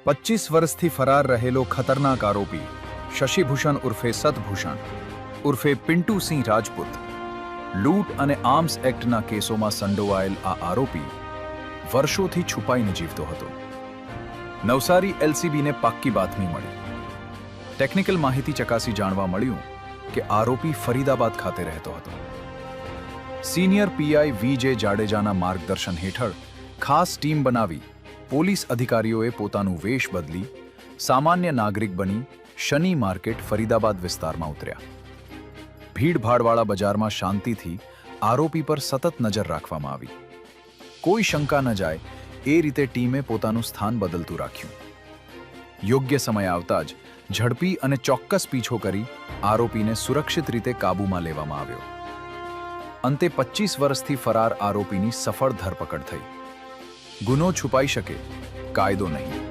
25 વર્ષથી ફરાર રહેલો ખતરનાક આરોપી શશિભૂષણ ઉર્ફે સતભૂષણ ઉર્ફે પિન્ટુ સિંહ રાજપૂત લૂંટ અને આર્મ્સ એક્ટના કેસોમાં સંડોવાયેલ આ આરોપી વર્ષોથી છુપાઈને જીવતો હતો. નવસારી એલસીબીને પાક્કી બાતમી મળી. ટેકનિકલ માહિતી ચકાસી જાણવા મળ્યું કે આરોપી ફરીદાબાદ ખાતે રહેતો હતો. Senior PI V J. જાડેજાના માર્ગદર્શન હેઠળ ખાસ ટીમ બનાવી પોલીસ અધિકારીઓએ પોતાનું વેશ બદલી સામાન્ય નાગરિક બની શનિ માર્કેટ ફરીદાબાદ વિસ્તારમાં ઉતર્યા. ભીડભાડવાળા બજારમાં શાંતિથી આરોપી પર સતત નજર રાખવામાં આવી. કોઈ શંકા ન જાય એ રીતે ટીમે પોતાનું સ્થાન બદલતું રાખ્યું. યોગ્ય સમય આવતા જ ઝડપી અને ચોક્કસ પીછો કરી આરોપીને સુરક્ષિત રીતે કાબૂમાં લેવામાં આવ્યો. અંતે 25 વર્ષથી ફરાર આરોપીની સફળ ધરપકડ થઈ. ગુનો છુપાઈ શકે, કાયદો નહીં.